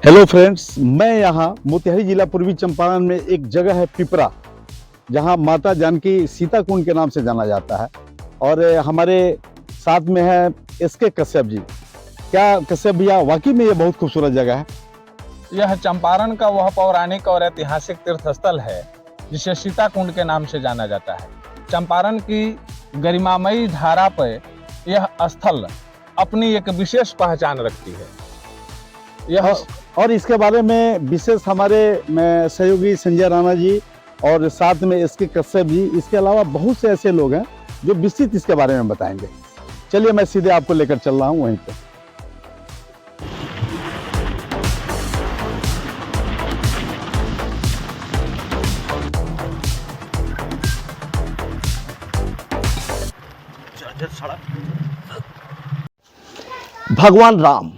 Hello friends, मैं यहाँ मोतिहारी जिला पूर्वी चंपारण में एक जगह है पिपरा, जहाँ माता जानकी सीता कुंड के नाम से जाना जाता है। और हमारे साथ में है एसके कश्यप जी। क्या कश्यप भैया, वाकई में ये बहुत खूबसूरत जगह है? यह चंपारण का वह पौराणिक और ऐतिहासिक तीर्थ स्थल है जिसे सीता कुंड के नाम से जाना जाता है। चंपारण की गरिमामयी धारा पर यह स्थल अपनी एक विशेष पहचान रखती है। यह और इसके बारे में विशेष हमारे सहयोगी संजय राणा जी और साथ में एसके कश्यप जी, इसके अलावा बहुत से ऐसे लोग हैं जो विस्तृत इसके बारे में बताएंगे। चलिए मैं सीधे आपको लेकर चल रहा हूँ वहीं पे। भगवान राम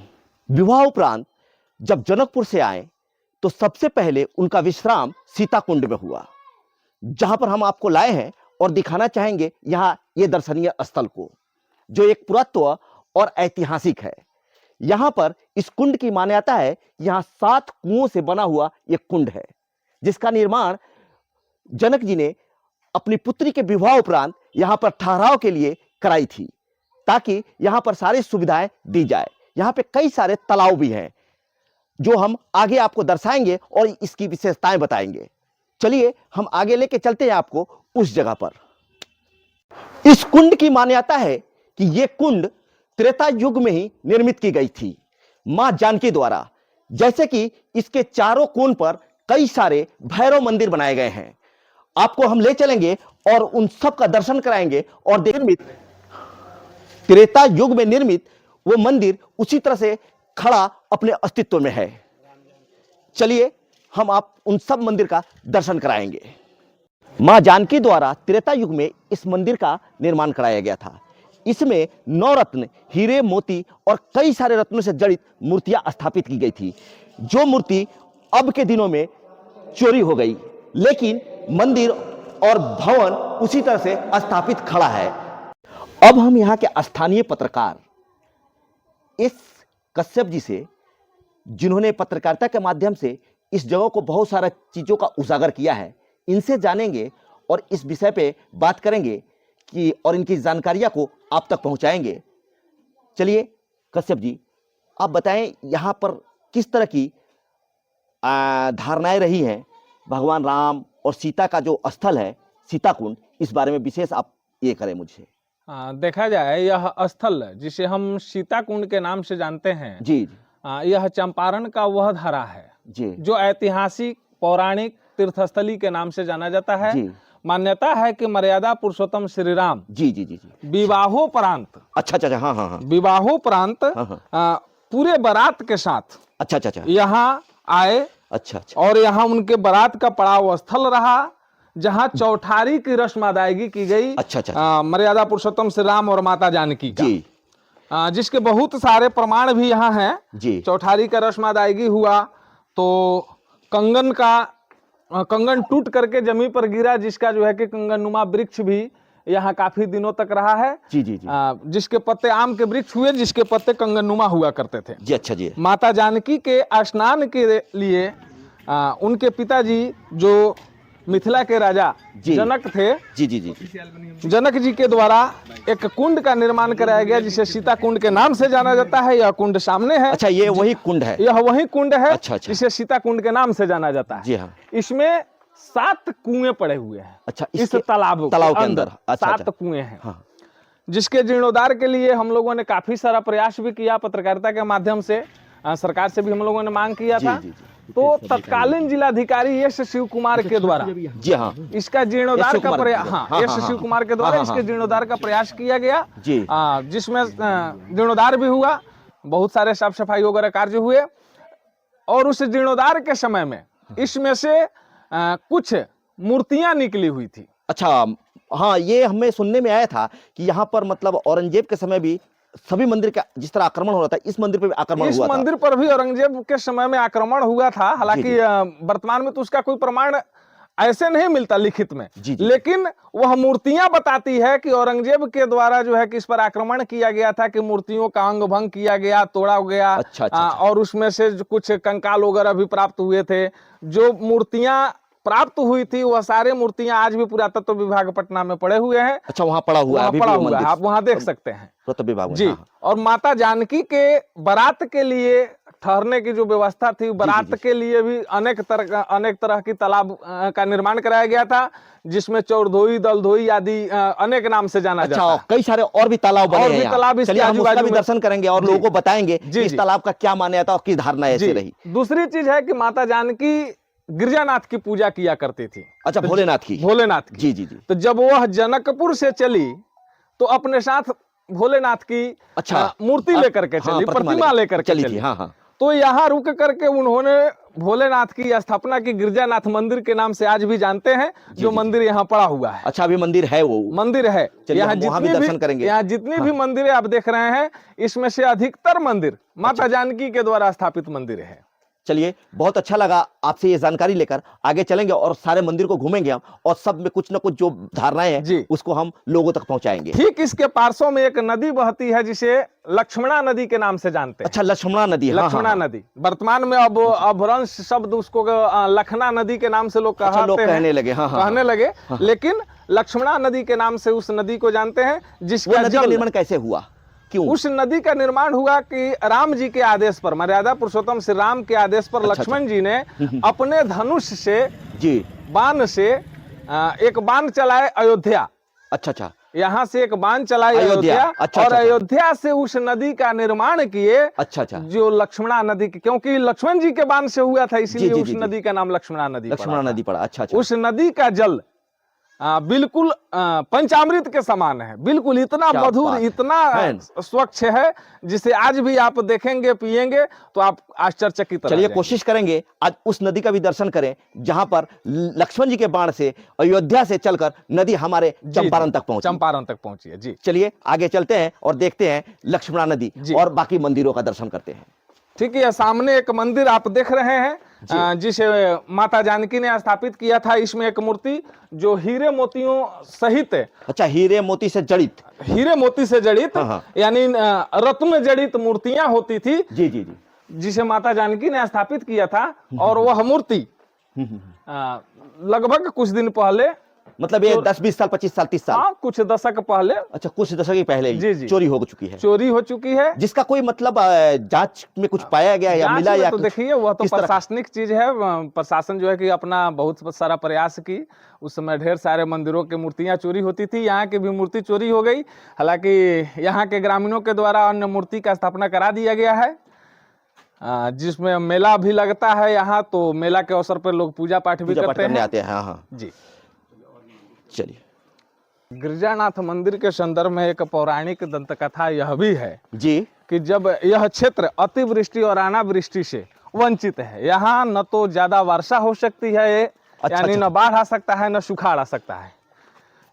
विवाह उपरांत जब जनकपुर से आए तो सबसे पहले उनका विश्राम सीता कुंड में हुआ, जहां पर हम आपको लाए हैं और दिखाना चाहेंगे यहाँ ये दर्शनीय स्थल को, जो एक पुरातत्व और ऐतिहासिक है। यहाँ पर इस कुंड की मान्यता है, यहाँ 7 कुओं से बना हुआ एक कुंड है, जिसका निर्माण जनक जी ने अपनी पुत्री के विवाह उपरांत यहाँ पर ठहराव के लिए कराई थी, ताकि यहाँ पर सारी सुविधाएं दी जाए। यहाँ पे कई सारे तालाब भी हैं जो हम आगे आपको दर्शाएंगे और इसकी विशेषताएं बताएंगे। चलिए हम आगे लेके चलते हैं आपको उस जगह पर। इस कुंड की मान्यता है कि यह कुंड त्रेता युग में ही निर्मित की गई थी मां जानकी द्वारा। जैसे कि इसके चारों कोण पर कई सारे भैरव मंदिर बनाए गए हैं। आपको हम ले चलेंगे और उन सब का दर्शन कराएंगे और निर्मित त्रेता युग में निर्मित वो मंदिर उसी तरह से खड़ा अपने अस्तित्व में है। चलिए हम आप उन सब मंदिर का दर्शन कराएंगे। मां जानकी द्वारा त्रेता युग में इस मंदिर का निर्माण कराया गया था। इसमें 9 रत्न, हीरे, मोती और कई सारे रत्नों से जड़ित मूर्तियां स्थापित की गई थी, जो मूर्ति अब के दिनों में चोरी हो गई, लेकिन मंदिर और भवन उसी तरह से स्थापित खड़ा है। अब हम यहाँ के स्थानीय पत्रकार एस कश्यप जी से, जिन्होंने पत्रकारिता के माध्यम से इस जगह को बहुत सारा चीजों का उजागर किया है, इनसे जानेंगे और इस विषय पे बात करेंगे कि और इनकी जानकारियां को आप तक पहुंचाएंगे। चलिए कश्यप जी, आप बताएं यहाँ पर किस तरह की धारणाएं रही हैं भगवान राम और सीता का जो स्थल है सीता कुंड, इस बारे में विशेष आप ये करें मुझे। देखा जाए यह स्थल जिसे हम सीता कुंड के नाम से जानते हैं जी यह चंपारण का वह धारा है जी, जो ऐतिहासिक पौराणिक तीर्थस्थली के नाम से जाना जाता है। जी। मान्यता है कि मर्यादा पुरुषोत्तम श्री राम जी जी जी जी विवाहोपरांत, अच्छा, हाँ हाँ हाँ, विवाहोपरांत पूरे बारात के साथ अच्छा यहाँ आए। अच्छा, और यहाँ उनके बारात का पड़ाव स्थल रहा, जहाँ चौठारी की रस्म अदायगी की गई। अच्छा। मर्यादा पुरुषोत्तम श्री राम और माता जानकी का जी, जिसके बहुत सारे प्रमाण भी यहाँ हैं जी। चौठारी का रस्म अदायगी हुआ तो कंगन टूट करके जमीन पर गिरा, जिसका जो है कि कंगननुमा वृक्ष भी यहाँ काफी दिनों तक रहा है। जी जी जी, जिसके पत्ते आम के वृक्ष हुए, जिसके पत्ते कंगननुमा हुआ करते थे जी। अच्छा जी। माता जानकी के स्नान के लिए उनके पिताजी जो मिथिला के राजा जनक थे, जी जी जी, जनक जी के द्वारा एक कुंड का निर्माण कराया गया, जिसे सीता कुंड के नाम से जाना जाता है। यह कुंड सामने है। अच्छा, ये वही कुंड है? यह वही कुंड है। अच्छा, जिसे सीता कुंड के नाम से जाना जाता है। जी हाँ। इसमें 7 कुएं पड़े हुए हैं। अच्छा, इस तालाब के अंदर 7 कुएं हैं। हाँ। जिसके जीर्णोद्धार के लिए हम लोगों ने काफी सारा प्रयास भी किया, पत्रकारिता के माध्यम से सरकार से भी हम लोगों ने मांग किया था। तो तत्कालीन जिलाधिकारी एस शिव कुमार के द्वारा, जी हाँ, इसका जीर्णोद्धार का प्रयास, एस शिव कुमार के द्वारा इसके जीर्णोद्धार का प्रयास किया गया, जिसमें जीर्णोद्धार भी हुआ, बहुत सारे साफ सफाई वगैरह कार्य हुए। और उस जीर्णोद्धार के समय में इसमें से कुछ मूर्तियां निकली हुई थी। अच्छा, हाँ, ये हमें सुनने में आया था कि यहाँ पर मतलब औरंगजेब के समय भी सभी मंदिर का जिस तरह आक्रमण हो रहा था, इस मंदिर पर भी आक्रमण हुआ था। इस मंदिर पर भी औरंगजेब के समय में आक्रमण हुआ था। हालांकि वर्तमान में तो उसका कोई प्रमाण ऐसे नहीं मिलता लिखित में, जी, जी। लेकिन वह मूर्तियां बताती है कि औरंगजेब के द्वारा जो है कि इस पर आक्रमण किया गया था, कि मूर्तियों का अंग भंग किया गया, तोड़ा गया। अच्छा, अच्छा, अच्छा। और उसमें से जो कुछ कंकाल वगैरह भी प्राप्त हुए थे। जो मूर्तियां प्राप्त हुई थी वह सारे मूर्तियां आज भी पुरातत्व विभाग पटना में पड़े हुए हैं। अच्छा, वहां पड़ा हुआ है वहां अभी पड़ा भी वो हुआ है, मंदिर? आप वहां देख सकते हैं पुरातत्व विभाग में, जी। हाँ, हाँ। और माता जानकी के बारात के लिए ठहरने की जो व्यवस्था थी, बारात जी। के लिए भी अनेक तरह की तालाब का निर्माण कराया गया था, जिसमें चौरधोई, दलधोई आदि अनेक नाम से जाना अच्छा, जाता है। कई सारे और भी तालाब बने और हैं भी यहाँ। तालाब इसके चलिए हम उसका आजू-बाजू भी में- दर्शन करेंगे और जी। लोगों को बताएंगे जी, कि इस जी। तालाब का क्या मान्यता और किस धारणा ऐसे जी। रही। दूसरी चीज है कि माता जानकी गिरजानाथ की पूजा किया करती थी। अच्छा, तो भोलेनाथ की? भोलेनाथ की। जी, जी, जी। तो जब वह जनकपुर से चली तो अपने साथ भोलेनाथ की अच्छा, मूर्ति लेकर के हाँ, चली, प्रतिमा लेकर के चली चली। थी, हाँ, हाँ। तो यहाँ रुक करके उन्होंने भोलेनाथ की स्थापना की, गिरजानाथ मंदिर के नाम से आज भी जानते हैं, जो जी। मंदिर यहाँ पड़ा हुआ है। अच्छा, अभी मंदिर है वो? मंदिर है। चलिए यहाँ हम वहाँ भी जितनी दर्शन करेंगे। यहाँ जितनी भी मंदिरें आप देख रहे हैं, इसमें से अधिकतर मंदिर माता जानकी के द्वारा स्थापित मंदिर है। चलिए, बहुत अच्छा लगा आपसे ये जानकारी लेकर। आगे चलेंगे और सारे मंदिर को घूमेंगे हम, और सब में कुछ न कुछ जो धारणाएं जी। हैं उसको हम लोगों तक पहुंचाएंगे। ठीक इसके पार्श्व में एक नदी बहती है, जिसे लक्ष्मणा नदी के नाम से जानते हैं। अच्छा, लक्ष्मणा नदी, हाँ, लक्ष्मणा हाँ, हाँ। नदी वर्तमान में अब अपभ्रंश शब्द उसको लखना नदी के नाम से लोग अच्छा, लोग कहते हैं, कहने लगे, हाँ, हाँ, कहने हाँ। लगे। लेकिन लक्ष्मणा नदी के नाम से उस नदी को जानते हैं, वो जिसका नदी का जल निर्माण कैसे हुआ, क्यों? उस नदी का निर्माण हुआ कि राम जी के आदेश पर, मर्यादा पुरुषोत्तम श्री राम के आदेश पर लक्ष्मण जी ने अपने धनुष से, जी। बाण से एक बाण चलाए अयोध्या। अच्छा, यहाँ से एक बाण चलाई अयोध्या। अयोध्या, अच्छा, और अच्छा। अयोध्या से उस नदी का निर्माण किए, अच्छा, जो लक्ष्मणा नदी की, क्योंकि लक्ष्मण जी के बाण से हुआ था, इसलिए जी, उस जी, जी। नदी का नाम लक्ष्मणा नदी लक्ष्मणा पड़ा था। नदी पड़ा। अच्छा। उस नदी का जल बिल्कुल पंचामृत के समान है, बिल्कुल इतना क्या मधुर, बात है। इतना स्वच्छ है, जिसे आज भी आप देखेंगे, पिएंगे तो आप आश्चर्यचकित रह चलिए जाएंगे। कोशिश करेंगे आज उस नदी का भी दर्शन करें, जहां पर लक्ष्मण जी के बाण से अयोध्या से चलकर नदी हमारे चंपारण तक पहुंची। चंपारण तक पहुंची है जी। चलिए आगे चलते हैं और देखते हैं लक्ष्मणा नदी जी। और बाकी मंदिरों का दर्शन करते हैं। ठीक है, सामने एक मंदिर आप देख रहे हैं, जिसे माता जानकी ने स्थापित किया था। इसमें एक मूर्ति जो हीरे मोतियों सहित, अच्छा, हीरे मोती से जड़ित, हीरे मोती से जड़ित, हाँ। यानी रत्न जड़ित मूर्तियां होती थी, जी जी जी, जिसे माता जानकी ने स्थापित किया था। और वह मूर्ति लगभग कुछ दिन पहले, मतलब ये 10 20 साल 25 साल 30 साल, हाँ, कुछ दशक पहले, अच्छा कुछ दशक ही पहले जी, जी। चोरी हो चुकी है, चोरी हो चुकी है। जिसका कोई मतलब जांच में कुछ पाया गया या जांच मिला में या तो कुछ? देखिए, वह तो किस तरह? प्रशासनिक चीज है। प्रशासन जो है कि अपना बहुत सारा प्रयास की। उस समय ढेर सारे मंदिरों की मूर्तियां चोरी होती थी, यहाँ की भी मूर्ति चोरी हो गई। हालांकि यहाँ के ग्रामीणों के द्वारा अन्य मूर्ति का स्थापना करा दिया गया है, जिसमें मेला भी लगता है यहाँ। तो मेला के अवसर पर लोग पूजा पाठ भी करते हैं। आते हैं, हाँ हाँ जी। चलिए, गिरजानाथ मंदिर के संदर्भ में एक पौराणिक दंतकथा यह भी है जी कि जब यह क्षेत्र अतिवृष्टि और अनावृष्टि से वंचित है, यहाँ न तो ज्यादा वर्षा हो सकती है, यानी न बाढ़ आ सकता है, न सुखाड़ आ सकता है।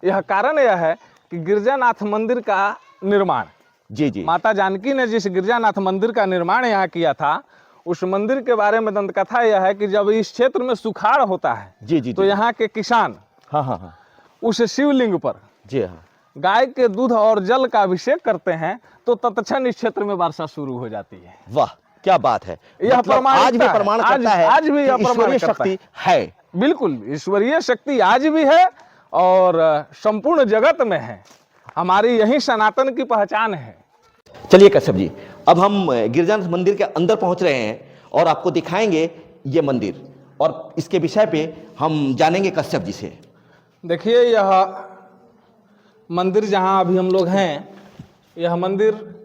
यह कारण यह है कि गिरजानाथ मंदिर का निर्माण, जी जी, माता जानकी ने जिस गिरजानाथ मंदिर का निर्माण यहाँ किया था, उस मंदिर के बारे में दंतकथा यह है कि जब इस क्षेत्र में सुखाड़ होता है, जी जी, तो यहाँ के किसान हाँ हाँ हाँ, उस शिवलिंग पर जी हाँ, गाय के दूध और जल का अभिषेक करते हैं, तो तत्क्षण इस क्षेत्र में वर्षा शुरू हो जाती है। वाह क्या बात है। यह मतलब आज भी प्रमाण करता है, आज भी यह कि प्रमाण ईश्वरीय करता शक्ति है। बिल्कुल, ईश्वरीय शक्ति आज भी है और संपूर्ण जगत में है। हमारी यही सनातन की पहचान है। चलिए कश्यप जी, अब हम गिरजानाथ मंदिर के अंदर पहुंच रहे हैं और आपको दिखाएंगे ये मंदिर, और इसके विषय पे हम जानेंगे कश्यप जी से। देखिए, यह मंदिर जहां अभी हम लोग हैं, यह मंदिर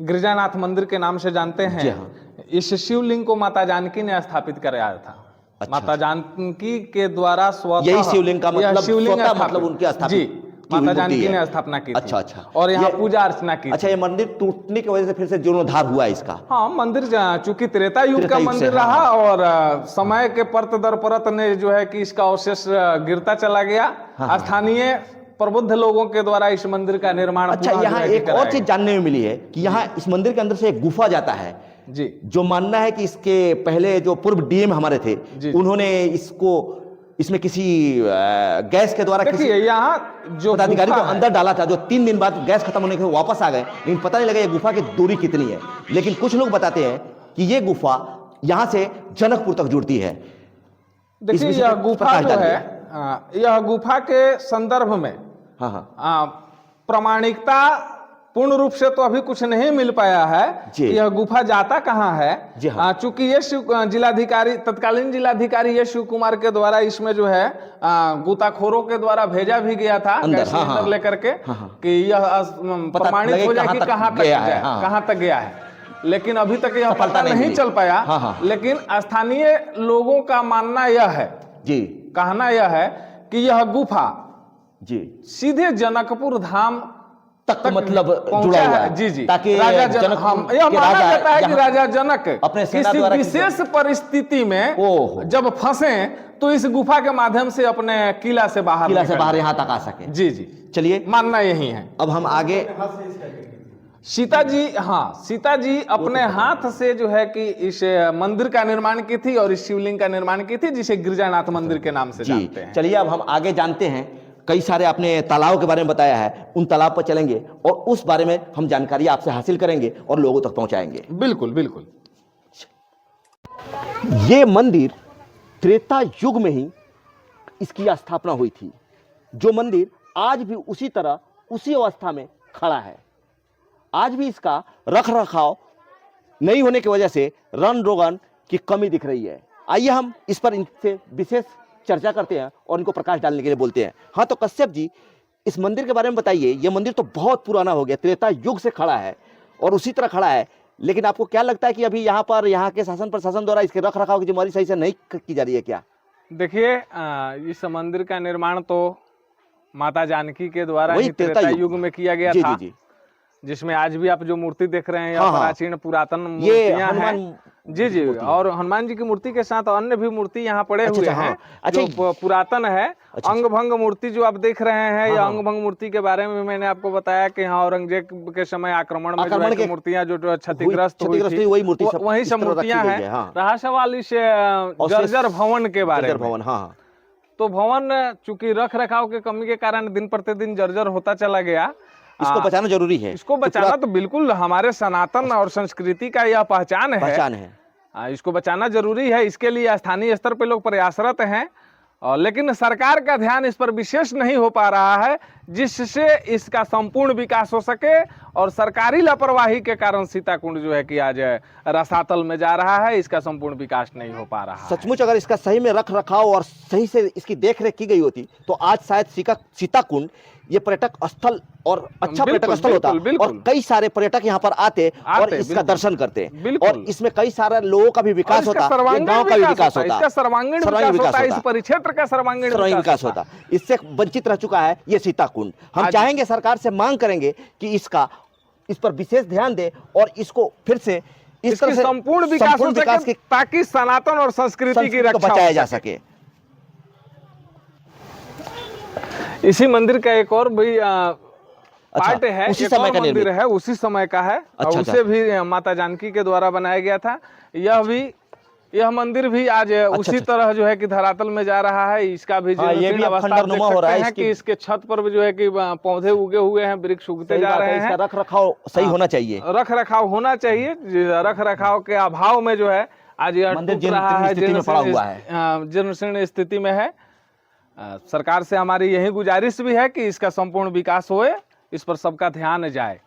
गिरजानाथ मंदिर के नाम से जानते जी हैं। हाँ। इस शिवलिंग को माता जानकी ने स्थापित कराया था। अच्छा, माता जानकी के द्वारा स्वतः यही शिवलिंग का यह मतलब शिवलिंग स्वतः स्थापित- मतलब उनकी स्थापित जी, की हुई माता मूर्ति जानकी है। ने स्थापना की थी। अच्छा अच्छा, और यहाँ ये- पूजा अर्चना की अच्छा, थी। ये मंदिर टूटने की वजह से फिर से जीर्णोद्धार हुआ है इसका? हाँ, मंदिर चूंकि त्रेता युग का त्रेता युग से, मंदिर हाँ, रहा, और समय के परत दर परत ने जो है कि इसका अवशेष गिरता चला गया। हाँ। स्थानीय प्रबुद्ध लोगों के द्वारा इस मंदिर का निर्माण अच्छा, पुनः जो यहाँ है कि एक कराया और चीज जानने में मिली है कि यहाँ इस मंदिर के अंदर से एक गुफा जाता है, गया। जी जो मानना है कि इसके पहले जो पूर्व डीएम हमारे थे, जी। उन्होंने इसको इसमें किसी गैस के द्वारा किसी देखिए यहाँ जो पदाधिकारी को गुफा है, अंदर डाला था, जो 3 दिन बाद गैस खत्म होने के बाद वापस आ गए, लेकिन पता नहीं लगा ये गुफा की दूरी कितनी है। लेकिन कुछ लोग बताते हैं कि ये गुफा यहां से जनकपुर तक जुड़ती है। देखिए विषय यह पर गुफा प्रकाश जो डालिए। है, यह गुफा के संदर्भ में हाँ हाँ प्रामाणिकता पूर्ण रूप से तो अभी कुछ नहीं मिल पाया है जी। कि यह गुफा जाता कहाँ है। जी हाँ। चूंकि ये जिलाधिकारी, तत्कालीन जिलाधिकारी ये शिव कुमार के द्वारा इसमें जो है गोताखोरों के द्वारा भेजा भी गया था अंदर, गैस हाँ, सिलेंडर हाँ। लेकर के हाँ, हाँ। कि यह प्रमाणित लगे हो जाए कहाँ कि तक कहाँ तक गया है, गया, हाँ। कहाँ तक गया है। लेकिन अभी तक यह सफलता पता नहीं नहीं मिली। चल पाया। हाँ, हाँ। लेकिन स्थानीय लोगों का मानना यह है, जी कहना यह है कि यह गुफा जी सीधे जनकपुर धाम तक मतलब पहुंचा जुड़ा हुआ है। जी जी। ताकि राजा जनकपुर यह के माना राजा जाता है कि यहाँ राजा जनक अपने सेना किसी द्वारा विशेष परिस्थिति में ओहो। जब फंसे तो इस गुफा के माध्यम से अपने किला से बाहर निकले। यहाँ तक आ सके। जी जी, चलिए मानना यही है। अब हम आगे। सीता जी, हाँ, सीता जी अपने हाथ से जो है कि इस मंदिर का निर्माण की थी और इस शिवलिंग का निर्माण की थी, जिसे गिरजानाथ मंदिर के नाम से जी जानते हैं। चलिए अब हम आगे जानते हैं। कई सारे आपने तालाब के बारे में बताया है, उन तालाब पर चलेंगे और उस बारे में हम जानकारी आपसे हासिल करेंगे और लोगों तक पहुंचाएंगे। बिल्कुल बिल्कुल। ये मंदिर त्रेता युग में ही इसकी स्थापना हुई थी। जो मंदिर आज भी उसी तरह उसी अवस्था में खड़ा है। आज भी इसका रख रखाव नहीं होने की वजह से रन रोगन की कमी दिख रही है। आइए हम इस पर इनसे विशेष चर्चा करते हैं और इनको प्रकाश डालने के लिए बोलते हैं। हाँ, तो कश्यप जी, इस मंदिर के बारे में बताइए। ये मंदिर तो बहुत पुराना हो गया, त्रेता युग से खड़ा है और उसी तरह खड़ा है, लेकिन आपको क्या लगता है कि अभी यहाँ पर यहाँ के शासन प्रशासन द्वारा इसके रख रखाव की जिम्मेदारी सही से नहीं की जा रही है क्या? देखिए, इस मंदिर का निर्माण तो माता जानकी के द्वारा वही ही त्रेता युग में किया गया जी था। जी जी। जिसमें आज भी आप जो मूर्ति देख रहे हैं, यह हाँ, हाँ। प्राचीन पुरातन ये मूर्तियां हनुमान हैं। जी जी, मूर्ति है। और हनुमान जी की मूर्ति के साथ अन्य भी मूर्ति यहाँ पड़े अच्छा, हुए अच्छा, हैं। हाँ। अच्छा, जो पुरातन है। अच्छा। अंग भंग मूर्ति जो आप देख रहे हैं, हाँ, यह हाँ। अंग भंग मूर्ति के बारे में मैंने आपको बताया कि यहाँ औरंगजेब के समय आक्रमण में जो है कि मूर्तियां जो क्षतिग्रस्त हुई थी, वही मूर्ति सब वही इस सब तरह रखी मूर्तियां गई हैं। है, हाँ। रहा सवाल इस जर्जर भवन के बारे जर्जर में। भवन, हाँ। तो भवन चूंकि रख रखाव के कमी के कारण दिन प्रतिदिन जर्जर होता चला गया। इसको बचाना जरूरी है। इसको बचाना तो बिल्कुल हमारे सनातन और संस्कृति का यह पहचान है। इसको बचाना जरूरी है। इसके लिए स्थानीय स्तर पे लोग प्रयासरत हैं, और लेकिन सरकार का ध्यान इस पर विशेष नहीं हो पा रहा है, जिससे इसका संपूर्ण विकास हो सके। और सरकारी लापरवाही के कारण सीताकुंड जो है कि आज रसातल में जा रहा है, इसका संपूर्ण विकास नहीं हो पा रहा है। सचमुच अगर इसका सही में रख रखाव और सही से इसकी देखरेख की गई होती तो आज शायद सीताकुंड ये पर्यटक स्थल और अच्छा पर्यटक स्थल होता और कई सारे पर्यटक यहाँ पर आते और इसका दर्शन करते और इसमें कई सारे लोगों का भी विकास होता, गांव का भी विकास होता, इसका सर्वांगीण विकास होता, इस परिक्षेत्र का सर्वांगीण विकास होता। इससे वंचित रह चुका है ये सीताकुंड। हम चाहेंगे, सरकार से मांग करेंगे कि इस पर विशेष ध्यान दे और इसको फिर से इसका संपूर्ण विकास हो सके, ताकि सनातन और संस्कृति की रक्षा बचाया जा सके। इसी मंदिर का एक और भी पार्ट है, उसी एक समय और का मंदिर है, उसी समय का है। और उसे भी माता जानकी के द्वारा बनाया गया था। यह मंदिर भी आज उसी तरह जो है कि धरातल में जा रहा है। इसका भी जीर्णशीर्ण अवस्था देख सकते हैं कि इसके छत पर भी जो है कि पौधे उगे हुए हैं, वृक्ष उगते जा रहे हैं। रख रखाव सही होना चाहिए, रख रखाव होना चाहिए। रख रखाव के अभाव में जो है आज यह टूट रहा है, जीर्णशीर्ण स्थिति में है। सरकार से हमारी यही गुजारिश भी है कि इसका संपूर्ण विकास होए, इस पर सबका ध्यान जाए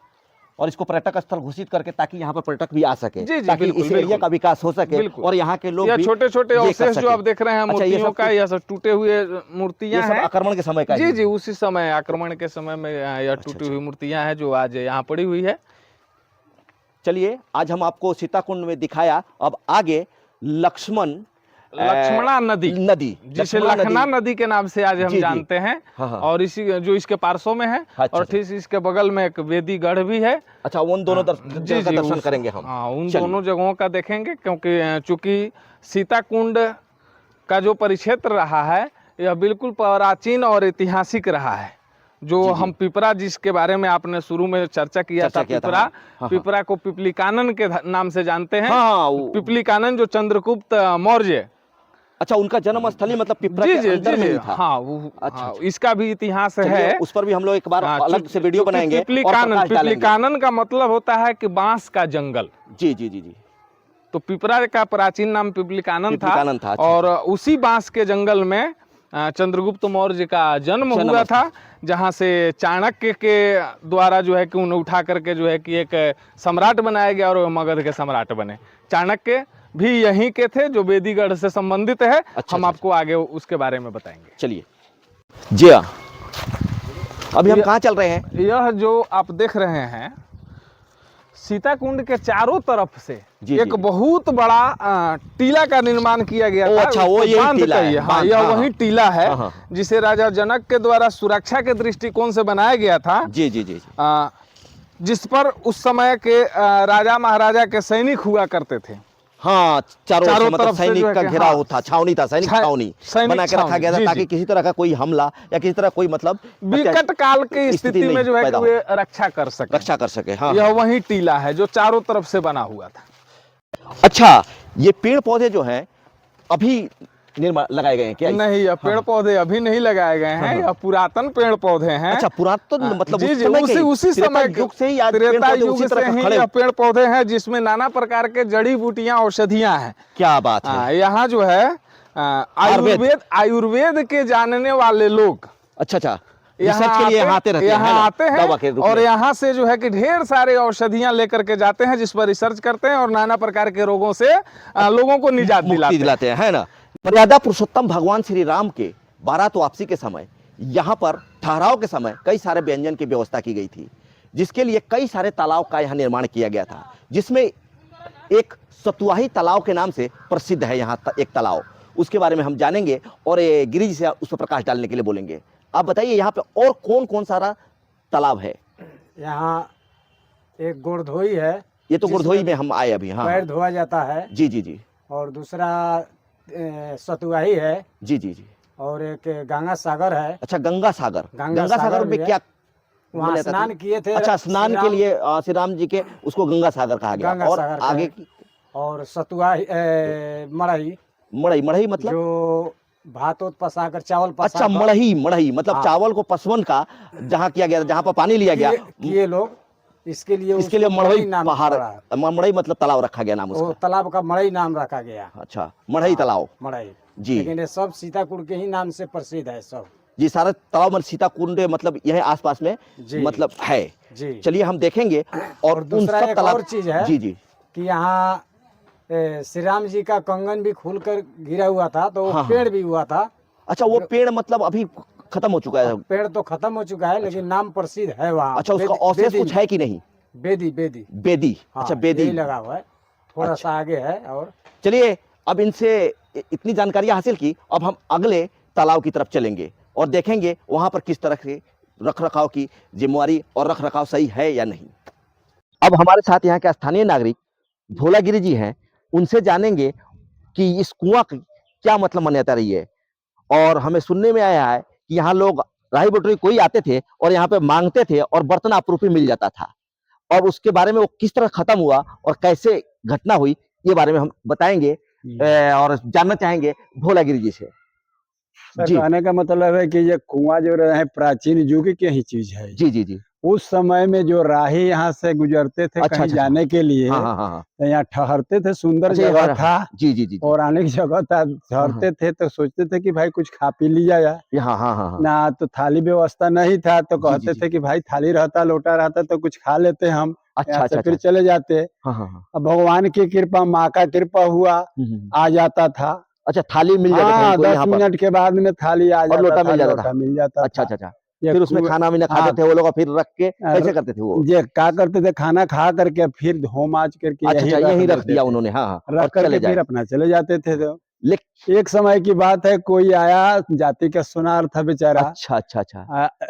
और इसको पर्यटक स्थल घोषित करके ताकि यहाँ पर पर्यटक भी आ सके, ताकि बिल्कुल, इस एरिया का विकास हो सके और यहाँ के लोग भी छोटे छोटे अवशेष जो आप देख रहे हैं मूर्तियों का, यह सब टूटे हुए मूर्तियां हैं। आक्रमण के समय का जी, उसी समय आक्रमण के समय में यह टूटी हुई मूर्तियां हैं जो आज यहाँ पड़ी हुई है। चलिए, आज हम आपको सीताकुंड में दिखाया। अब आगे लक्ष्मणा नदी जिसे लखना नदी के नाम से आज हम जानते हैं। और इसी जो इसके पार्श्व में है और ठीक इसके बगल में एक वेदी गढ़ भी है। अच्छा, उन दोनों दर्शन करेंगे हम। उन दोनों जगहों का देखेंगे, क्योंकि चूंकि सीताकुंड का जो परिक्षेत्र रहा है यह बिल्कुल प्राचीन और ऐतिहासिक रहा है। जो हम पिपरा, जिसके बारे में आपने शुरू में चर्चा किया था, पिपरा को पिपली कानन के नाम से जानते हैं। पिपली कानन जो चंद्रगुप्त मौर्य अच्छा, उनका जन्म स्थली मतलब पिपरा जी के जी अंदर जी में जी ही था। हाँ वो अच्छा, हाँ, अच्छा। इसका भी इतिहास चलिए, है। उस पर भी हम लोग एक बार हाँ, अलग से वीडियो चूंकि बनाएंगे पिपली और कानन, प्रकाश पिपली डालेंगे। कानन का मतलब होता है कि बांस का जंगल। जी जी जी जी। तो पिपरा का प्राचीन नाम पिपली कानन था। पिपली कानन था, अच्छा, और अच्छा। उसी बांस के जंगल में चंद्रगुप्त मौर्य का जन्म जन्म हुआ स्थल। था, जहाँ से चाणक्य के द्वारा जो है कि उन्हें उठा करके जो है कि एक सम्राट बनाया गया और वो मगध के सम्राट बने। चाणक्य भी यहीं के थे, जो बेदीगढ़ से संबंधित है। अच्छा, हम अच्छा, आपको आगे उसके बारे में बताएंगे। चलिए जी हाँ, अभी हम ये- कहाँ चल रहे हैं? यह जो आप देख रहे हैं, सीताकुंड के चारों तरफ से जी, एक जी, जी। बहुत बड़ा टीला का निर्माण किया गया ओ, था। अच्छा, वो उसको यही बांध टीला है, कहिए। हाँ, बांध, यह हाँ, वही हाँ। टीला है हाँ, हाँ। जिसे राजा जनक के द्वारा सुरक्षा के दृष्टिकोण से बनाया गया था। जी जी जी जी। जिस पर उस समय के राजा महाराजा के सैनिक हुआ करते थे। हाँ, चारों ओर से चारों मतलब तरफ से जो सैनिक है का कि घेराव हाँ, था, छावनी था, सैनिक छावनी सैनिक बना के रखा छावनी, गया था, जी, ताकि जी। किसी तरह का कोई हमला या किसी तरह कोई मतलब विकट काल की स्थिति में जो है कि पैदा हो, वे रक्षा कर सके। रक्षा कर सके। हाँ, यह हाँ। वही टीला है जो चारों तरफ से बना हुआ था। अच्छा, ये पेड़ पौधे जो हैं अभी निर्माण लगाए गए हैं क्या? नहीं, यह पेड़ पौधे अभी नहीं लगाए गए हैं। यह पुरातन पेड़ पौधे हैं। अच्छा, पुरातन मतलब जी उस जी, समय के ही, उसी त्रेता समय के, युग से ही आज पेड़ त्रेता पौधे युग उसी से तरह ही खड़े। यह पेड़ पौधे हैं जिसमें नाना प्रकार के जड़ी बूटियां, औषधियां हैं। क्या बात है। यहाँ जो है आयुर्वेद के जानने वाले लोग अच्छा अच्छा, रिसर्च के लिए यहाँ आते रहते हैं, है यहाँ ना? आते दवा के हैं रूप और में। यहाँ से जो है कि ढेर सारे औषधियां लेकर के जाते हैं, जिस पर रिसर्च करते हैं और नाना प्रकार के रोगों से लोगों को निजात मुक्ति दिलाते हैं, है ना? मर्यादा पुरुषोत्तम भगवान श्री राम के बारात वापसी के समय यहाँ पर ठहराव के समय कई सारे व्यंजन की व्यवस्था की गई थी, जिसके लिए कई सारे तालाब का यहाँ निर्माण किया गया था, जिसमें एक सतुआही तालाब के नाम से प्रसिद्ध है यहाँ एक तालाब। उसके बारे में हम जानेंगे और ये गिरिजी से उस पर प्रकाश डालने के लिए बोलेंगे। आप बताइए यहाँ पे और कौन कौन सारा तालाब है? यहाँ एक गोरधोई है। ये तो गुरधोई में हम आए अभी। हाँ, पैर धोआ जाता है। जी जी जी। और दूसरा सतुआही है। जी जी जी। और एक गंगा सागर है। अच्छा, गंगा सागर। गंगा गंगा सागर सागर में भी क्या वहाँ बोला जाता स्नान था? किए थे। अच्छा, स्नान के लिए श्री राम जी के उसको गंगा सागर कहा गया। गंगा और सागर आगे का और सतुआही मड़ई। मड़ई, मड़ई मतलब जो भात उत पसाकर चावल पसा अच्छा, मड़ई, मड़ई मतलब हाँ। चावल को पसवन का जहाँ किया गया, जहाँ पर पानी लिया गया, किए लोग। इसके लिए इसके मड़ई नाम पहाड़, पड़ा। मड़ई मतलब तालाब रखा गया नाम वो उसका। तालाब का मड़ई नाम रखा गया। अच्छा, मड़ई तालाब। मड़ई जी लेकिन ये सब सीताकुंड के ही नाम से प्रसिद्ध है सब। जी, सारा तालाब में सीता कुंड मतलब यह आसपास में जी। मतलब है। जी। चलिए हम देखेंगे। और उन दूसरा सब एक तालाब और चीज है जी जी कि यहाँ श्री राम जी का कंगन भी खुलकर गिरा हुआ था, तो वो हाँ, हाँ। पेड़ भी हुआ था। अच्छा, वो पेड़ मतलब अभी खत्म हो चुका है? पेड़ तो खत्म हो चुका है, लेकिन नाम प्रसिद्ध है वहाँ। अच्छा, उसका अवशेष कुछ है कि नहीं? बेदी बेदी। बेदी। हाँ, अच्छा, बेदी यही लगा हुआ है, थोड़ा अच्छा। सा आगे है। और चलिए, अब इनसे इतनी जानकारी हासिल की, अब हम अगले तालाब की तरफ चलेंगे और देखेंगे वहां पर किस तरह से रख रखाव की जिम्मेवारी और रख रखाव सही है या नहीं। अब हमारे साथ यहाँ के स्थानीय नागरिक भोलागिरी जी हैं, उनसे जानेंगे कि इस कुआं की क्या मतलब मान्यता रही है। और हमें सुनने में आया है कि यहाँ लोग राही बटोरी कोई आते थे और यहाँ पे मांगते थे और बर्तन आपरूपी मिल जाता था, और उसके बारे में वो किस तरह खत्म हुआ और कैसे घटना हुई, ये बारे में हम बताएंगे और जानना चाहेंगे भोलागिरी जी से। सर, जी कहने का मतलब है कि ये कुआं जो रहे प्राचीन युग की ही चीज है। जी जी जी। उस समय में जो राही यहाँ से गुजरते थे अच्छा, कहीं अच्छा, जाने के लिए, हाँ हाँ हाँ। तो यहाँ ठहरते थे। सुंदर अच्छा, ये जगह हमारा- था, जी जी जी जी। पौराणिक जगह था। ठहरते थे तो सोचते थे कि भाई कुछ खा पी लिया जाए। हाँ हाँ हाँ हाँ। ना तो थाली व्यवस्था नहीं था, तो जी, जी, कहते जी। थे कि भाई थाली रहता, लोटा रहता तो कुछ खा लेते हम, अच्छा यहाँ अच्छा से फिर अच्छा। चले जाते। हाँ हाँ हाँ। अब भगवान की कृपा, माँ का कृपा हुआ, आ जाता था। अच्छा, थाली मिल जाता था हाँ, इनको 10 यहाँ पर मिनट के बाद में थाली आ और जाता लोटा था, मिल जाता लोटा था। मिल जाता अच्छा था। अच्छा अच्छा। ये फिर उसमें कुआं- खाना वाना खाते हाँ, थे वो लोग, और फिर रख के कैसे करते थे वो? ये क्या करते थे, खाना खा करके फिर धो माज करके अच्छा अच्छा, यही रख देते दिया थे। उन्होंने। हाँ हाँ, रख और करके चले फिर जाए। अपना चले जाते थे। तो लेकिन एक समय की बात है, कोई आया, जाति का सुनार था बेचारा, अच्छा अच्छा अच्छा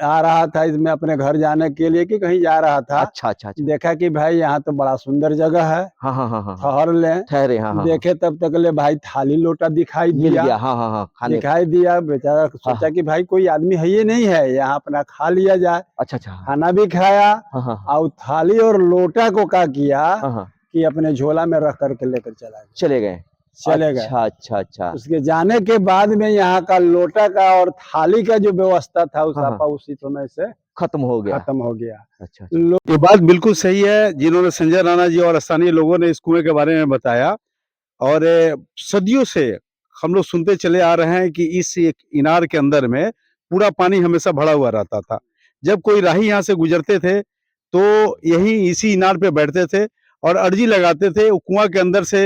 आ रहा था इसमें अपने घर जाने के लिए कि कहीं जा रहा था। अच्छा अच्छा अच्छा। देखा कि भाई यहाँ तो बड़ा सुंदर जगह है, हाँ हाँ हाँ हाँ। ठहर लें। ठहरे। हाँ हाँ। देखे तब तक ले भाई थाली लोटा दिखाई मिल दिया। गया। हाँ हाँ हाँ, खाने। दिखाई दिया, बेचारा सोचा कि भाई कोई आदमी है ये नहीं है, यहाँ अपना खा लिया जाए। अच्छा अच्छा। खाना भी खाया, हाँ हाँ और थाली और लोटा को क्या किया हाँ हाँ, कि अपने झोला में रख करके लेकर चला गया। चले गए। चले गए। अच्छा अच्छा अच्छा। उसके जाने के बाद में यहाँ का लोटा का और थाली का जो व्यवस्था था उस हाँ, आपा उसी समय से खत्म हो गया। खत्म हो गया। अच्छा अच्छा। ये बात बिल्कुल सही है जिन्होंने संजय राणा जी और स्थानीय लोगों ने इस कुएं के बारे में बताया। और सदियों से हम लोग सुनते चले आ रहे हैं कि इस एक इनार के अंदर में पूरा पानी हमेशा भरा हुआ रहता था। जब कोई राही यहाँ से गुजरते थे तो यही इसी इनार पे बैठते थे और अर्जी लगाते थे। कुआं के अंदर से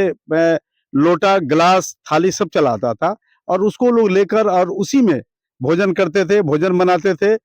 लोटा, गिलास, थाली सब चला आता था और उसको लोग लेकर और उसी में भोजन करते थे, भोजन बनाते थे।